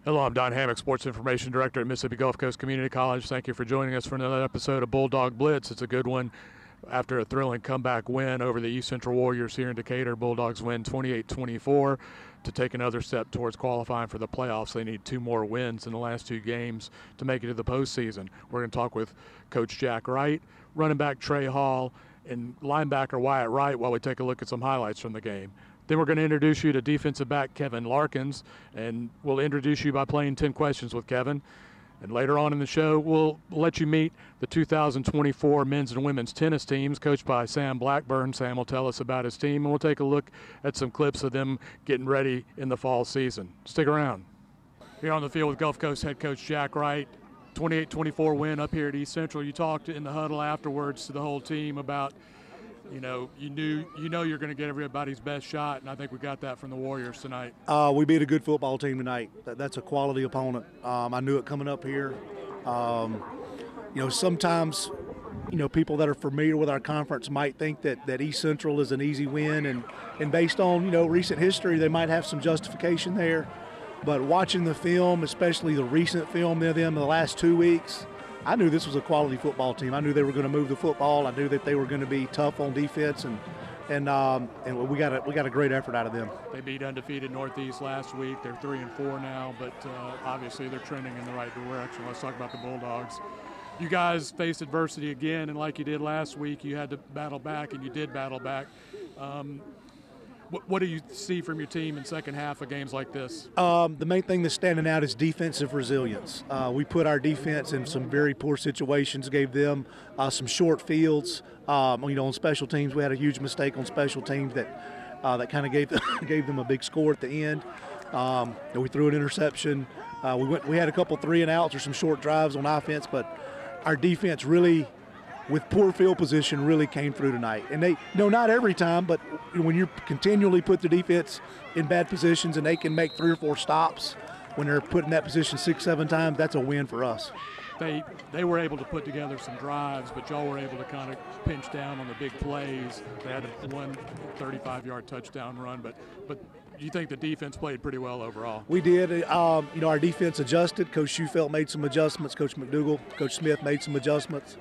Hello, I'm Don Hammock, Sports Information Director at Mississippi Gulf Coast Community College. Thank you for joining us for another episode of Bulldog Blitz. It's a good one. After a thrilling comeback win over the East Central Warriors here in Decatur, Bulldogs win 28-24 to take another step towards qualifying for the playoffs. They need 2 more wins in the last 2 games to make it to the postseason. We're going to talk with Coach Jack Wright, running back Trey Hall, and linebacker Wyatt Wright while we take a look at some highlights from the game. Then we're going to introduce you to defensive back Kevin Larkins, and we'll introduce you by playing 10 questions with Kevin. And later on in the show, we'll let you meet the 2024 men's and women's tennis teams coached by Sam Blackburn. Sam will tell us about his team, and we'll take a look at some clips of them getting ready in the fall season. Stick around. Here on the field with Gulf Coast head coach Jack Wright, 28-24 win up here at East Central. You talked in the huddle afterwards to the whole team about, you know you're going to get everybody's best shot, and I think we got that from the Warriors tonight. We beat a good football team tonight. That's a quality opponent. I knew it coming up here. Sometimes, people that are familiar with our conference might think that East Central is an easy win, and based on, recent history, they might have some justification there. But watching the film, especially the recent film of them in the last 2 weeks, I knew this was a quality football team. I knew they were going to move the football. I knew that they were going to be tough on defense, and we got a great effort out of them. They beat undefeated Northeast last week. They're 3-4 now, but obviously they're trending in the right direction. Let's talk about the Bulldogs. You guys faced adversity again, and like you did last week, you had to battle back, and you did battle back. What do you see from your team in second half of games like this? The main thing that's standing out is defensive resilience. We put our defense in some very poor situations, gave them some short fields. On special teams, we had a huge mistake on special teams that kind of gave them a big score at the end. We threw an interception. We had a couple 3-and-outs or some short drives on offense, but our defense really, with poor field position, really came through tonight. And they, not every time, but when you continually put the defense in bad positions and they can make 3 or 4 stops when they're put in that position 6-7 times, that's a win for us. They were able to put together some drives, but y'all were able to kind of pinch down on the big plays. They had one 35-yard touchdown run, but you think the defense played pretty well overall? We did. Our defense adjusted. Coach Schufelt made some adjustments. Coach McDougal, Coach Smith made some adjustments.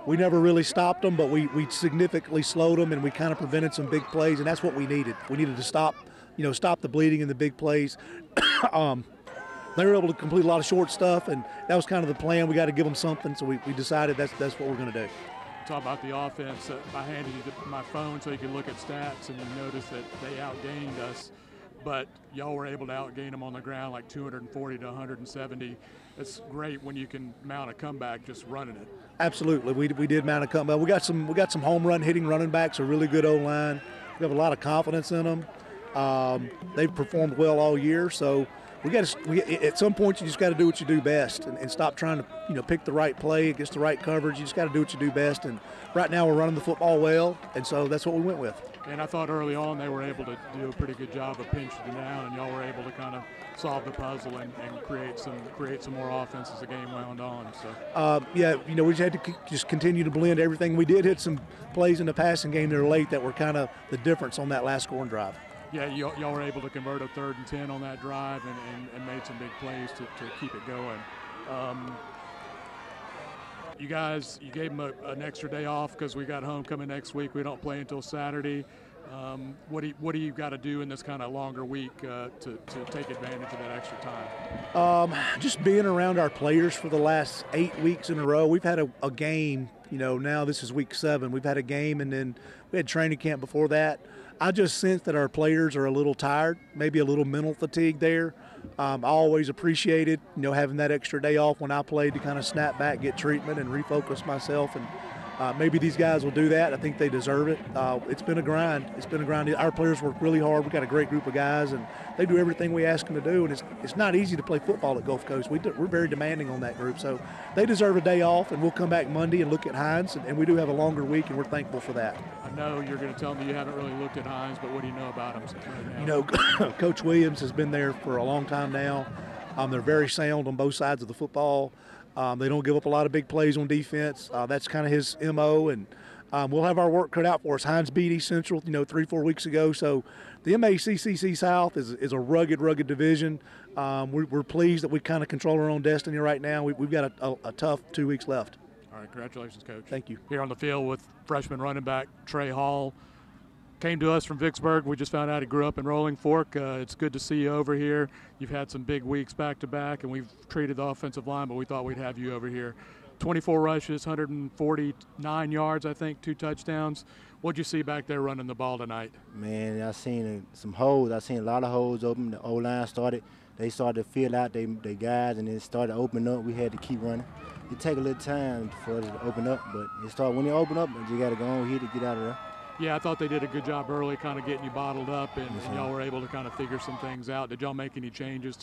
We never really stopped them, but we significantly slowed them, and we kind of prevented some big plays, and that's what we needed. We needed to stop the bleeding in the big plays. They were able to complete a lot of short stuff, and that was kind of the plan. We got to give them something, so we decided that's what we're going to do. Talk about the offense. I handed you my phone so you could look at stats, and you notice that they outgained us, but y'all were able to outgain them on the ground like 240 to 170. It's great when you can mount a comeback just running it. Absolutely, we did mount a comeback. We got some home run hitting running backs, a really good O-line. We have a lot of confidence in them. They've performed well all year, so at some point you just got to do what you do best and stop trying to pick the right play against the right coverage. You just got to do what you do best, and right now we're running the football well, and so that's what we went with. And I thought early on they were able to do a pretty good job of pinching it down, and y'all were able to kind of solve the puzzle and create some more offense as the game wound on. So we just had to just continue to blend everything. We did hit some plays in the passing game that were late that were kind of the difference on that last scoring drive. Yeah, y'all were able to convert a 3rd and 10 on that drive and made some big plays to keep it going. You gave them an extra day off because we got homecoming next week. We don't play until Saturday. What do you got to do in this kind of longer week to take advantage of that extra time? Just being around our players for the last 8 weeks in a row. We've had a game, now this is week 7. We've had a game, and then we had training camp before that. I just sense that our players are a little tired, maybe a little mental fatigue there. I always appreciated, having that extra day off when I played to kind of snap back, get treatment, and refocus myself. Maybe these guys will do that. I think they deserve it. It's been a grind. It's been a grind. Our players work really hard. We've got a great group of guys, and they do everything we ask them to do. And it's not easy to play football at Gulf Coast. We're very demanding on that group. So they deserve a day off, and we'll come back Monday and look at Hines. And we do have a longer week, and we're thankful for that. I know you're going to tell me you haven't really looked at Hines, but what do you know about him right now? You know, Coach Williams has been there for a long time now. They're very sound on both sides of the football. They don't give up a lot of big plays on defense. That's kind of his MO, and we'll have our work cut out for us. Hines beat East Central, 3-4 weeks ago. So the MACCC South is a rugged division. We're pleased that we kind of control our own destiny right now. We've got a tough 2 weeks left. All right, congratulations, Coach. Thank you. Here on the field with freshman running back Trey Hall. Came to us from Vicksburg. We just found out he grew up in Rolling Fork. It's good to see you over here. You've had some big weeks back-to-back, and we've treated the offensive line, but we thought we'd have you over here. 24 rushes, 149 yards, I think, 2 touchdowns. What'd you see back there running the ball tonight? Man, I seen some holes. I seen a lot of holes open. The O-line they started to fill out their guys, and it started to open up. We had to keep running. It take a little time for it to open up, but when you open up, you got to go on here to get out of there. Yeah, I thought they did a good job early kind of getting you bottled up, and y'all were able to kind of figure some things out. Did y'all make any changes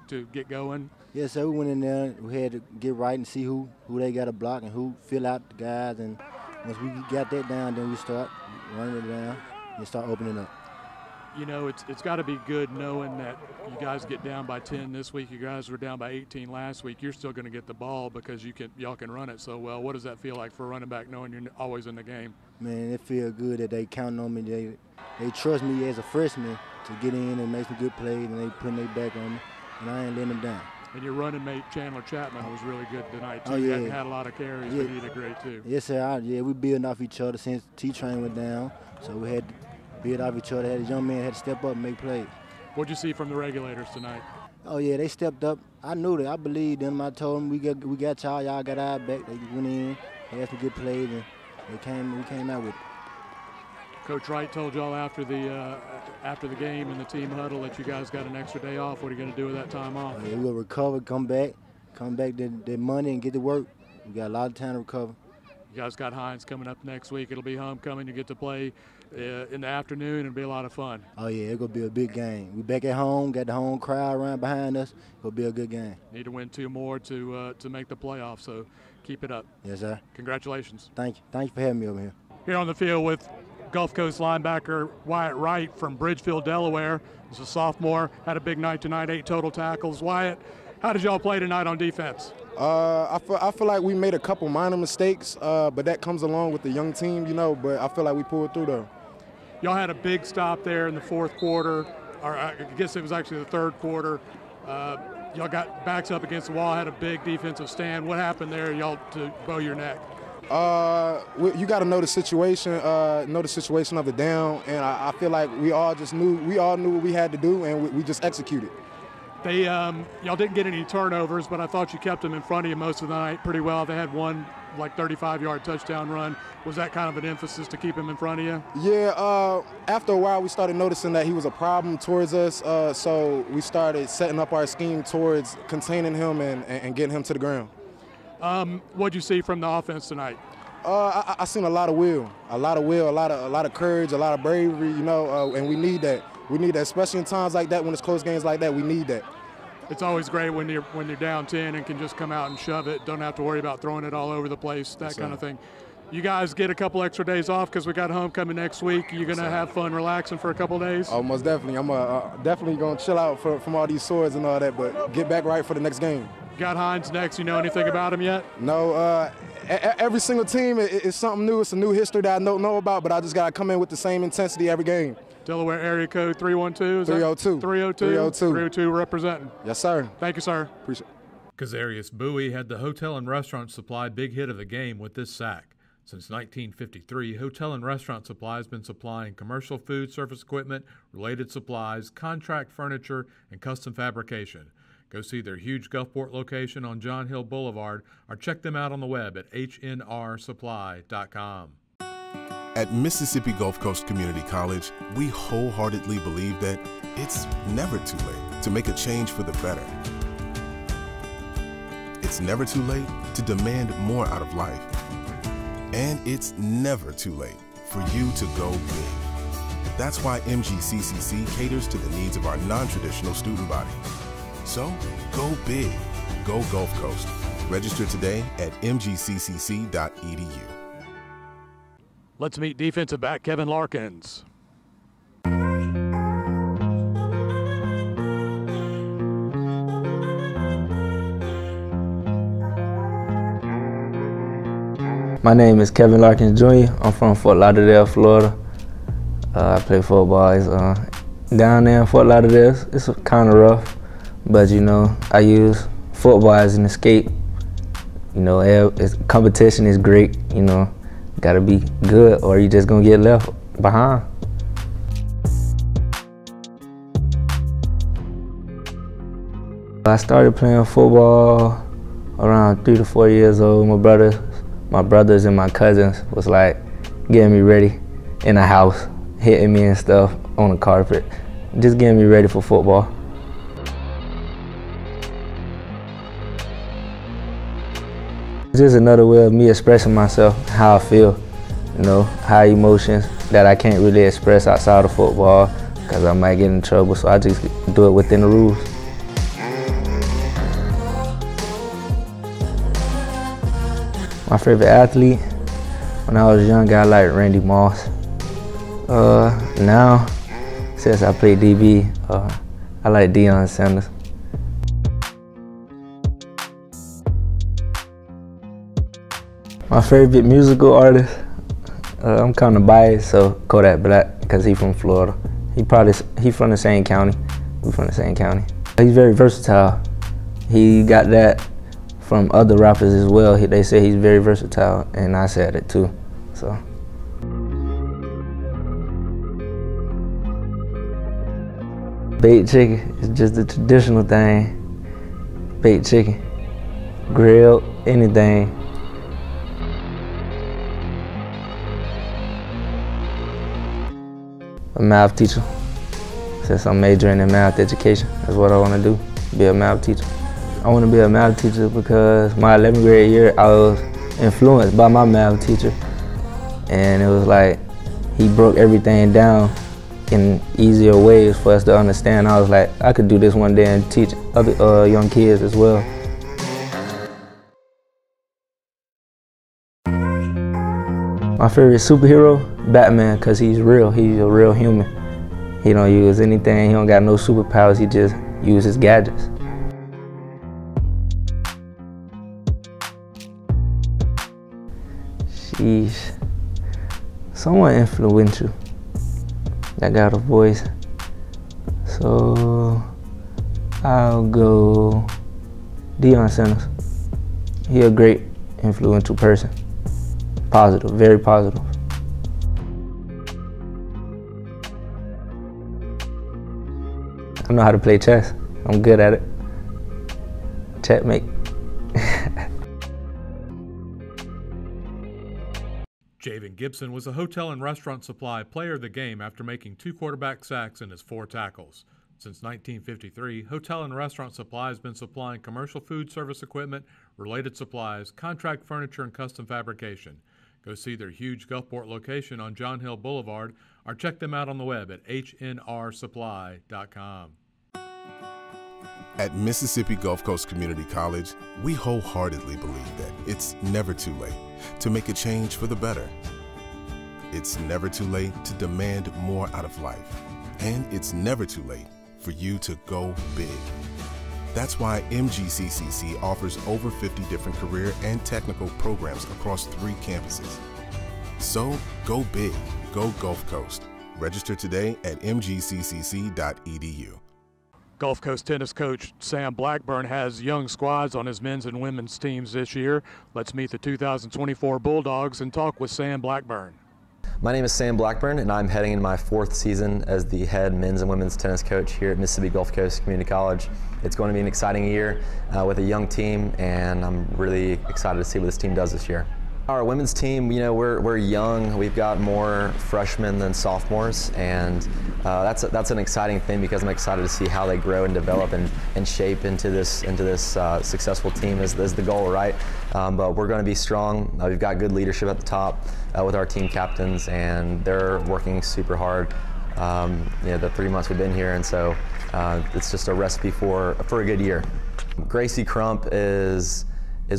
to get going? Yeah, so we went in there. We had to get right and see who they got to block and who fill out the guys. And once we got that down, then we start running it down and start opening up. You know, it's got to be good knowing that you guys get down by 10 this week. You guys were down by 18 last week. You're still going to get the ball because y'all can run it so well. What does that feel like for a running back knowing you're always in the game? Man, it feels good that they counting on me. They trust me as a freshman to get in and make some good plays, and they putting their back on me, and I ain't letting them down. And your running mate Chandler Chapman was really good tonight too. Oh, yeah. He hadn't had a lot of carries, but he did great too. Yes, sir. We building off each other since T-Train went down, so we had to build off each other. The young man had to step up and make plays. What'd you see from the regulators tonight? Oh yeah, they stepped up. I knew that. I believed them. I told them we got y'all. Y'all got our back. They went in. They had some good plays, and we came out with it. Coach Wright told y'all after the game in the team huddle that you guys got an extra day off. What are you going to do with that time off? Yeah, we'll recover, come back that Monday and get to work. We got a lot of time to recover. You guys got Hines coming up next week. It'll be homecoming. You get to play in the afternoon. It'll be a lot of fun. Oh, yeah, it's going to be a big game. We back at home, got the home crowd around behind us. It'll be a good game. Need to win 2 more to make the playoffs, so keep it up. Yes, sir. Congratulations. Thank you. Thank you for having me over here. Here on the field with Gulf Coast linebacker Wyatt Wright from Bridgefield, Delaware. He's a sophomore, had a big night tonight, 8 total tackles. Wyatt, how did y'all play tonight on defense? I feel like we made a couple minor mistakes, but that comes along with the young team, but I feel like we pulled through though. Y'all had a big stop there in the 4th quarter, or I guess it was actually the 3rd quarter. Y'all got backs up against the wall, had a big defensive stand. What happened there, y'all, to bow your neck? You got to know the situation of the down, and I feel like we all knew what we had to do, and we just executed. Y'all didn't get any turnovers, but I thought you kept them in front of you most of the night pretty well. They had one 35-yard touchdown run. Was that kind of an emphasis to keep him in front of you? Yeah, after a while we started noticing that he was a problem towards us, so we started setting up our scheme towards containing him and getting him to the ground. What'd you see from the offense tonight? I seen a lot of will, a lot of courage, a lot of bravery, and we need that. We need that, especially in times like that, when it's close games like that. We need that. It's always great when you're down 10 and can just come out and shove it. Don't have to worry about throwing it all over the place, that kind of thing. You guys get a couple extra days off because we got homecoming next week. You're going to have fun relaxing for a couple days? Oh, most definitely. I'm definitely going to chill out from all these swords and all that, but get back right for the next game. Got Hines next. You know anything about him yet? No. Every single team is something new. It's a new history that I don't know about, but I just got to come in with the same intensity every game. Delaware area code 312? 302. 302 representing. Yes, sir. Thank you, sir. Appreciate it. Kazarius Bowie had the hotel and restaurant supply big hit of the game with this sack. Since 1953, Hotel and Restaurant Supply has been supplying commercial food service equipment, related supplies, contract furniture, and custom fabrication. Go see their huge Gulfport location on John Hill Boulevard or check them out on the web at hnrsupply.com. At Mississippi Gulf Coast Community College, we wholeheartedly believe that it's never too late to make a change for the better. It's never too late to demand more out of life. And it's never too late for you to go big. That's why MGCCC caters to the needs of our non-traditional student body. So, go big. Go Gulf Coast. Register today at mgccc.edu. Let's meet defensive back Kevin Larkins. My name is Kevin Larkins Jr. I'm from Fort Lauderdale, Florida. I play football. It's, down there in Fort Lauderdale, it's kind of rough, but you know, I use football as an escape. You know, competition is great, you know, gotta be good or you just gonna get left behind. I started playing football around 3 to 4 years old. My brothers and my cousins was like getting me ready in the house, hitting me and stuff on the carpet, just getting me ready for football. It's just another way of me expressing myself, how I feel, you know, high emotions that I can't really express outside of football because I might get in trouble, so I just do it within the rules. My favorite athlete, when I was young, I liked Randy Moss. Now, since I play DB, I like Deion Sanders. My favorite musical artist, I'm kind of biased, so Kodak Black, because he's from Florida. He's from the same county. We're from the same county. He's very versatile. He got that from other rappers as well. They say he's very versatile, and I said it too, so. Baked chicken is just the traditional thing. Baked chicken, grilled, anything. A math teacher, since I'm majoring in math education. That's what I want to do, be a math teacher. I want to be a math teacher because my 11th grade year, I was influenced by my math teacher. And it was like, he broke everything down in easier ways for us to understand. I was like, I could do this one day and teach other young kids as well. My favorite superhero, Batman, because he's real. He's a real human. He don't use anything. He don't got no superpowers. He just uses gadgets. Sheesh. Someone influential that got a voice. So I'll go Deion Sanders. He a great influential person. Positive, very positive. I know how to play chess. I'm good at it. Checkmate. Javen Gibson was a hotel and restaurant supply player of the game after making 2 quarterback sacks in his 4 tackles. Since 1953, Hotel and Restaurant Supply has been supplying commercial food service equipment, related supplies, contract furniture, and custom fabrication. Go see their huge Gulfport location on John Hill Boulevard or check them out on the web at hnrsupply.com. At Mississippi Gulf Coast Community College, we wholeheartedly believe that it's never too late to make a change for the better. It's never too late to demand more out of life. And it's never too late for you to go big. That's why MGCCC offers over 50 different career and technical programs across 3 campuses. So go big, go Gulf Coast. Register today at mgccc.edu. Gulf Coast tennis coach Sam Blackburn has young squads on his men's and women's teams this year. Let's meet the 2024 Bulldogs and talk with Sam Blackburn. My name is Sam Blackburn, and I'm heading into my 4th season as the head men's and women's tennis coach here at Mississippi Gulf Coast Community College. It's going to be an exciting year with a young team, and I'm really excited to see what this team does this year. Our women's team, you know, we're young. We've got more freshmen than sophomores, and that's an exciting thing because I'm excited to see how they grow and develop and shape into this successful team is the goal, right? But we're going to be strong. We've got good leadership at the top with our team captains, and they're working super hard. You know, the 3 months we've been here, and so it's just a recipe for a good year. Gracie Crump is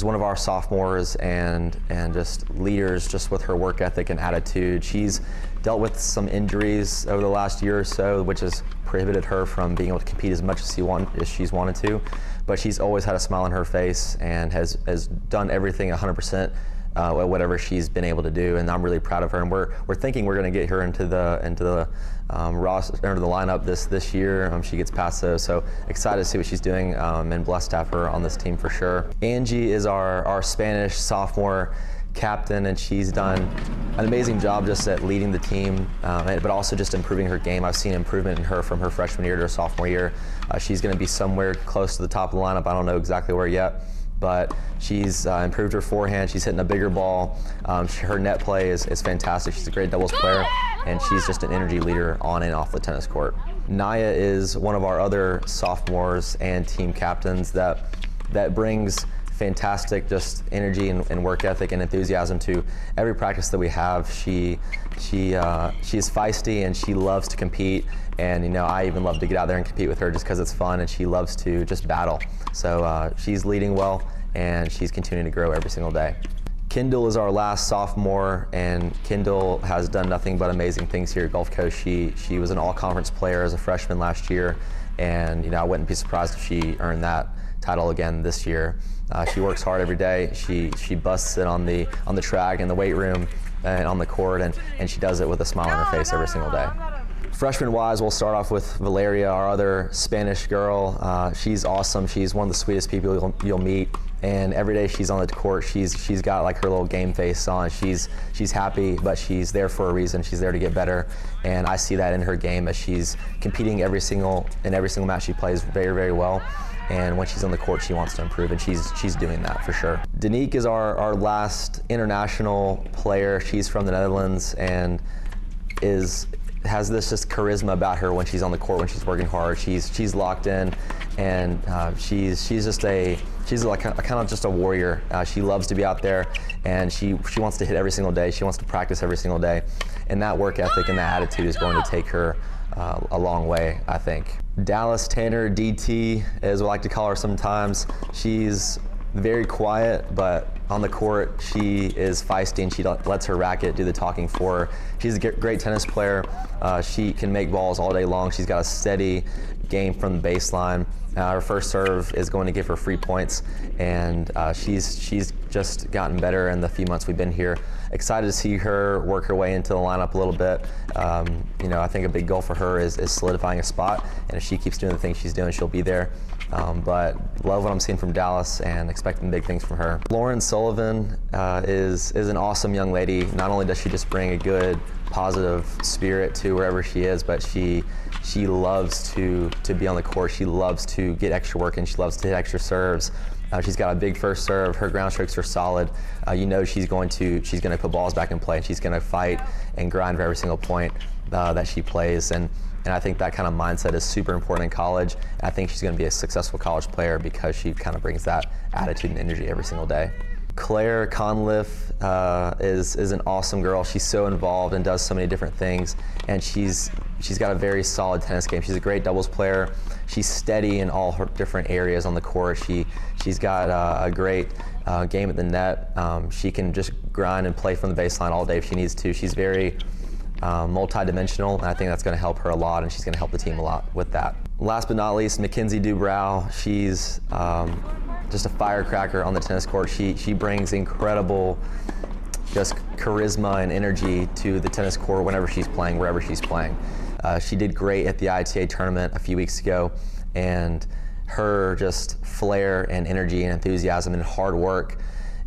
one of our sophomores and just leaders just with her work ethic and attitude. She's dealt with some injuries over the last year or so, which has prohibited her from being able to compete as much as she's wanted to. But she's always had a smile on her face and has done everything 100%. Whatever she's been able to do, and I'm really proud of her. And we're thinking we're going to get her into the roster, into the lineup this year. She gets past those, so excited to see what she's doing, and blessed to have her on this team for sure. Angie is our Spanish sophomore captain, and she's done an amazing job just at leading the team, but also just improving her game. I've seen improvement in her from her freshman year to her sophomore year. She's going to be somewhere close to the top of the lineup. I don't know exactly where yet, but she's improved her forehand. She's hitting a bigger ball. Her net play is fantastic. She's a great doubles player, and she's just an energy leader on and off the tennis court. Naya is one of our other sophomores and team captains that brings fantastic just energy and work ethic and enthusiasm to every practice that we have. She's feisty and she loves to compete, and you know, I even love to get out there and compete with her just because it's fun, and she loves to just battle. So she's leading well, and she's continuing to grow every single day. Kendall is our last sophomore, and Kendall has done nothing but amazing things here at Gulf Coast. She was an all-conference player as a freshman last year, and you know, I wouldn't be surprised if she earned that title again this year. She works hard every day. She busts it on the track, in the weight room, and on the court, and she does it with a smile on her face every single day. Freshman-wise, we'll start off with Valeria, our other Spanish girl. She's awesome. She's one of the sweetest people you'll meet, and every day she's on the court, she's got like her little game face on. She's happy, but she's there for a reason. She's there to get better, and I see that in her game as she's competing in every single match she plays very, very well. And when she's on the court, she wants to improve, and she's doing that for sure. Danique is our last international player. She's from the Netherlands and has this just charisma about her when she's on the court, when she's working hard. She's locked in, and she's like kind of just a warrior. She loves to be out there, and she wants to hit every single day. She wants to practice every single day, and that work ethic and that attitude is going to take her a long way, I think. Dallas Tanner, DT, as we like to call her sometimes. She's very quiet, but on the court, she is feisty, and she lets her racket do the talking for her. She's a great tennis player. She can make balls all day long. She's got a steady game from the baseline. Her first serve is going to give her free points, and she's just gotten better in the few months we've been here. Excited to see her work her way into the lineup a little bit. You know, I think a big goal for her is solidifying a spot, and if she keeps doing the things she's doing, she'll be there. But love what I'm seeing from Dallas and expecting big things from her. Lauren Sullivan is an awesome young lady. Not only does she just bring a good, positive spirit to wherever she is, but she loves to be on the court. She loves to get extra work, and she loves to hit extra serves. She's got a big first serve. Her ground strokes are solid. You know she's going to put balls back in play, and she's going to fight and grind for every single point that she plays. And I think that kind of mindset is super important in college. I think she's going to be a successful college player because she kind of brings that attitude and energy every single day. Claire Conliffe is an awesome girl. She's so involved and does so many different things, and she's got a very solid tennis game. She's a great doubles player. She's steady in all her different areas on the court. She's got a great game at the net. She can just grind and play from the baseline all day if she needs to. She's very multi-dimensional, and I think that's going to help her a lot, and she's going to help the team a lot with that. Last but not least, Mackenzie Dubrow. She's just a firecracker on the tennis court. She brings incredible just charisma and energy to the tennis court whenever she's playing, wherever she's playing. She did great at the ITA tournament a few weeks ago, and her just flair and energy and enthusiasm and hard work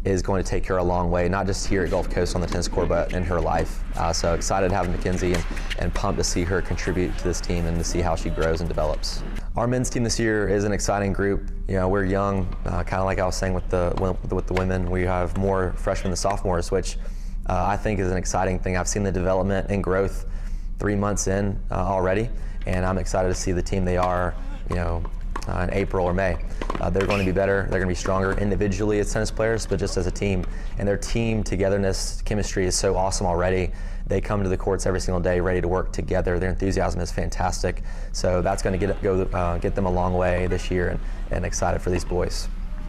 is going to take her a long way, not just here at Gulf Coast on the tennis court, but in her life. So excited to have Mackenzie and pumped to see her contribute to this team and to see how she grows and develops. Our men's team this year is an exciting group. You know, we're young, kind of like I was saying with the women. We have more freshmen than sophomores, which I think is an exciting thing. I've seen the development and growth 3 months in already, and I'm excited to see the team they are, you know, in April or May. They're going to be better, they're going to be stronger individually as tennis players, but just as a team. And their team togetherness, chemistry is so awesome already. They come to the courts every single day ready to work together. Their enthusiasm is fantastic. So that's going to get them a long way this year, and excited for these boys.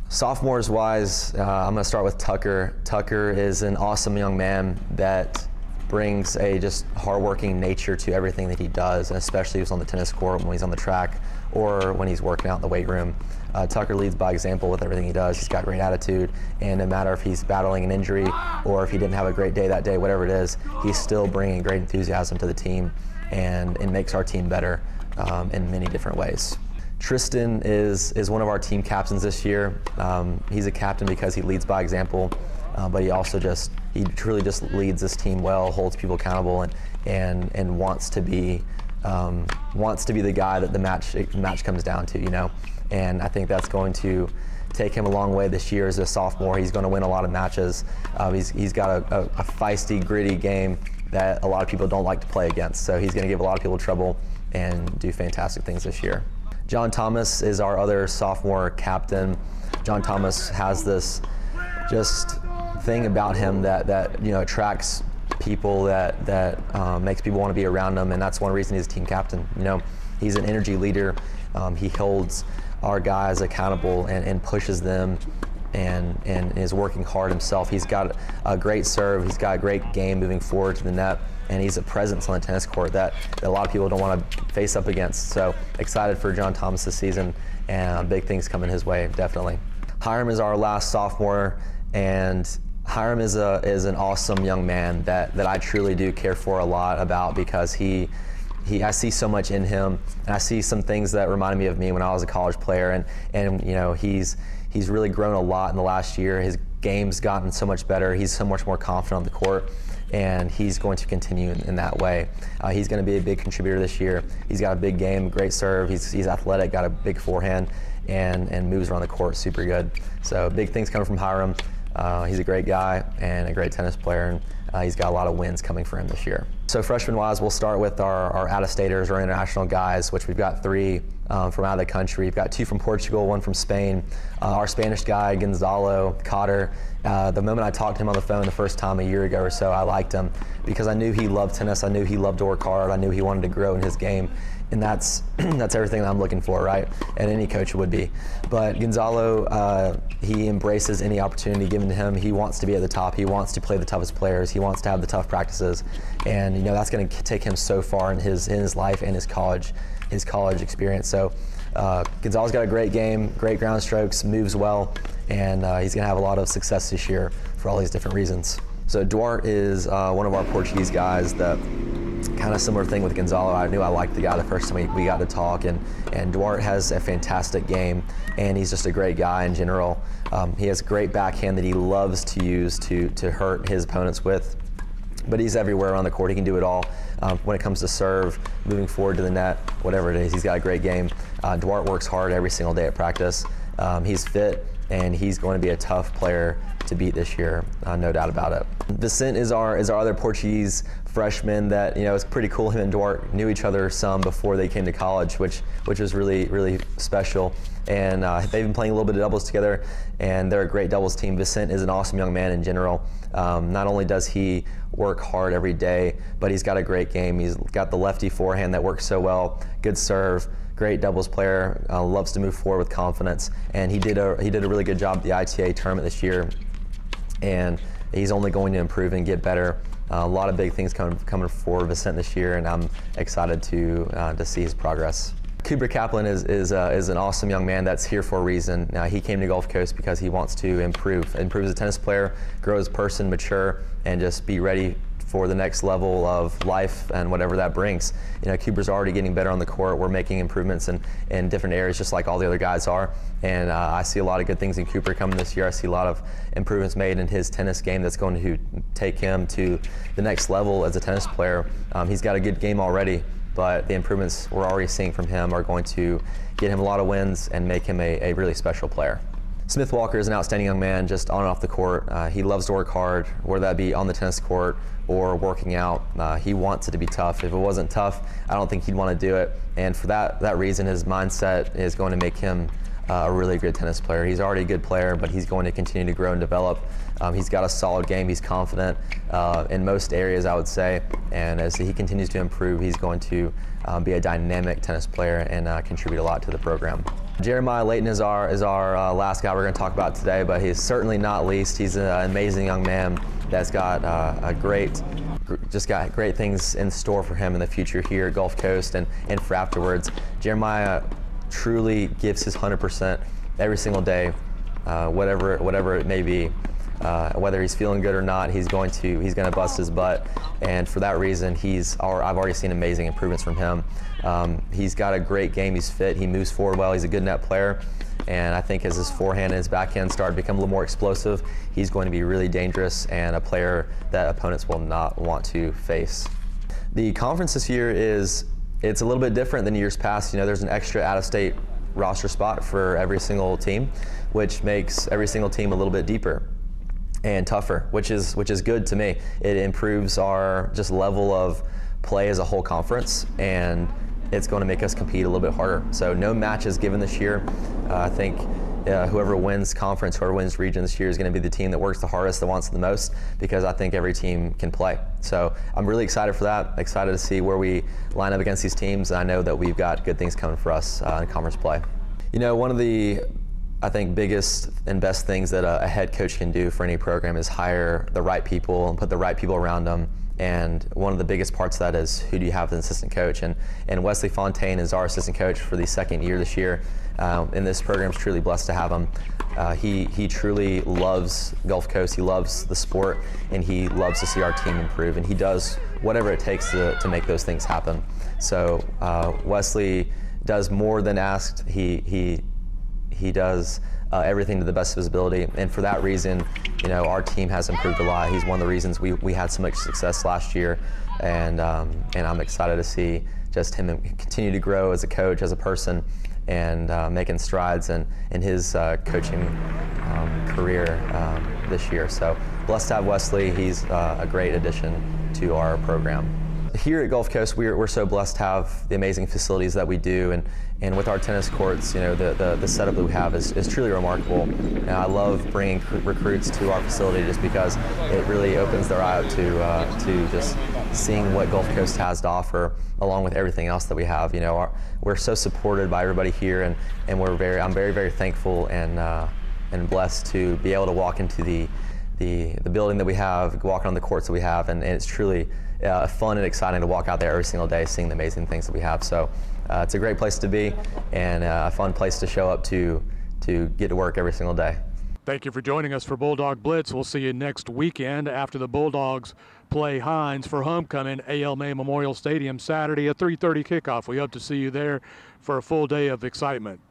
Sophomores wise, I'm going to start with Tucker. Tucker is an awesome young man that brings a just hardworking nature to everything that he does, and especially when he's on the tennis court, when he's on the track, or when he's working out in the weight room. Tucker leads by example with everything he does. He's got great attitude, and no matter if he's battling an injury or if he didn't have a great day that day, whatever it is, he's still bringing great enthusiasm to the team, and it makes our team better in many different ways. Tristan is one of our team captains this year. He's a captain because he leads by example, but he also he truly just leads this team well, holds people accountable, and wants to be the guy that the match comes down to, you know. And I think that's going to take him a long way this year as a sophomore. He's going to win a lot of matches. He's got a feisty, gritty game that a lot of people don't like to play against. So he's going to give a lot of people trouble and do fantastic things this year. John Thomas is our other sophomore captain. John Thomas has this just thing about him that you know, attracts people, that makes people want to be around him, and that's one reason he's a team captain. You know, he's an energy leader. He holds our guys accountable and pushes them, and is working hard himself. He's got a great serve. He's got a great game moving forward to the net, and he's a presence on the tennis court that a lot of people don't want to face up against. So excited for John Thomas this season, and big things coming his way, definitely. Hiram is our last sophomore, and Hiram is an awesome young man that I truly do care for a lot about, because I see so much in him, and I see some things that reminded me of me when I was a college player, and you know, he's really grown a lot in the last year. His game's gotten so much better. He's so much more confident on the court, and he's going to continue in that way. He's going to be a big contributor this year. He's got a big game, great serve. He's athletic, got a big forehand, and moves around the court super good. So big things coming from Hiram. He's a great guy and a great tennis player, and he's got a lot of wins coming for him this year. So freshman-wise, we'll start with our out-of-staters, our international guys, which we've got 3 from out of the country. We've got 2 from Portugal, 1 from Spain. Our Spanish guy, Gonzalo Cotter, the moment I talked to him on the phone the first time a year ago or so, I liked him because I knew he loved tennis. I knew he loved to work hard. I knew he wanted to grow in his game. And that's everything that I'm looking for, right? And any coach would be. But Gonzalo, he embraces any opportunity given to him. He wants to be at the top. He wants to play the toughest players. He wants to have the tough practices. And you know, that's going to take him so far in his life and his college experience. So Gonzalo's got a great game, great ground strokes, moves well, and he's going to have a lot of success this year for all these different reasons. So Duarte is one of our Portuguese guys that kind of similar thing with Gonzalo. I knew I liked the guy the first time we got to talk, and Duarte has a fantastic game, and he's just a great guy in general. He has a great backhand that he loves to use to hurt his opponents with, but he's everywhere around the court. He can do it all. When it comes to serve, moving forward to the net, whatever it is, he's got a great game. Duarte works hard every single day at practice. He's fit, and he's going to be a tough player to beat this year, no doubt about it. Vicente is our other Portuguese freshman that, you know, it's pretty cool. Him and Duarte knew each other some before they came to college, which was really special. And they've been playing a little bit of doubles together, and they're a great doubles team. Vicente is an awesome young man in general. Not only does he work hard every day, but he's got a great game. He's got the lefty forehand that works so well, good serve, great doubles player, loves to move forward with confidence, and he did a really good job at the ITA tournament this year, and he's only going to improve and get better. A lot of big things coming for Vicente this year, and I'm excited to see his progress. Cooper Kaplan is an awesome young man that's here for a reason. He came to Gulf Coast because he wants to improve as a tennis player, grow as a person, mature, and just be ready for the next level of life and whatever that brings. You know, Cooper's already getting better on the court. We're making improvements in different areas just like all the other guys are. And I see a lot of good things in Cooper coming this year. I see a lot of improvements made in his tennis game that's going to take him to the next level as a tennis player. He's got a good game already, but the improvements we're already seeing from him are going to get him a lot of wins and make him a really special player. Smith Walker is an outstanding young man, just on and off the court. He loves to work hard, whether that be on the tennis court or working out. He wants it to be tough. If it wasn't tough, I don't think he'd want to do it. And for that reason, his mindset is going to make him a really good tennis player. He's already a good player, but he's going to continue to grow and develop. He's got a solid game. He's confident in most areas, I would say. And as he continues to improve, he's going to be a dynamic tennis player and contribute a lot to the program. Jeremiah Layton is our last guy we're going to talk about today, but he's certainly not least. He's an amazing young man that's got just got great things in store for him in the future here at Gulf Coast and for afterwards. Jeremiah truly gives his 100% every single day, whatever it may be. Whether he's feeling good or not, he's going to bust his butt, and for that reason, I've already seen amazing improvements from him. He's got a great game. He's fit. He moves forward well. He's a good net player, and I think as his forehand and his backhand start to become a little more explosive, he's going to be really dangerous and a player that opponents will not want to face. The conference this year it's a little bit different than years past. You know, there's an extra out-of-state roster spot for every single team, which makes every single team a little bit deeper and tougher, which is good to me. It improves our just level of play as a whole conference, and it's going to make us compete a little bit harder. So no matches given this year. I think whoever wins conference, whoever wins region this year is going to be the team that works the hardest, that wants it the most, because I think every team can play. So I'm really excited for that, excited to see where we line up against these teams, and I know that we've got good things coming for us in conference play. You know, one of the I think biggest and best things that a head coach can do for any program is hire the right people and put the right people around them. And one of the biggest parts of that is, who do you have as an assistant coach? And Wesley Fontaine is our assistant coach for the second year this year. And this program is truly blessed to have him. He truly loves Gulf Coast. He loves the sport, and he loves to see our team improve. And he does whatever it takes to make those things happen. So Wesley does more than asked. He does everything to the best of his ability, and for that reason, you know, our team has improved a lot. He's one of the reasons we had so much success last year, and I'm excited to see just him continue to grow as a coach, as a person, and making strides in his coaching career this year. So blessed to have Wesley. He's a great addition to our program. Here at Gulf Coast, we're so blessed to have the amazing facilities that we do, and with our tennis courts, you know, the setup that we have is truly remarkable. And I love bringing recruits to our facility just because it really opens their eye up to just seeing what Gulf Coast has to offer, along with everything else that we have. You know, we're so supported by everybody here, and I'm very, very thankful and blessed to be able to walk into the building that we have, walk on the courts that we have, and it's truly fun and exciting to walk out there every single day seeing the amazing things that we have. So it's a great place to be, and a fun place to show up to get to work every single day. Thank you for joining us for Bulldog Blitz. We'll see you next weekend after the Bulldogs play Hines for homecoming, A.L. May Memorial Stadium, Saturday at 3:30 kickoff. We hope to see you there for a full day of excitement.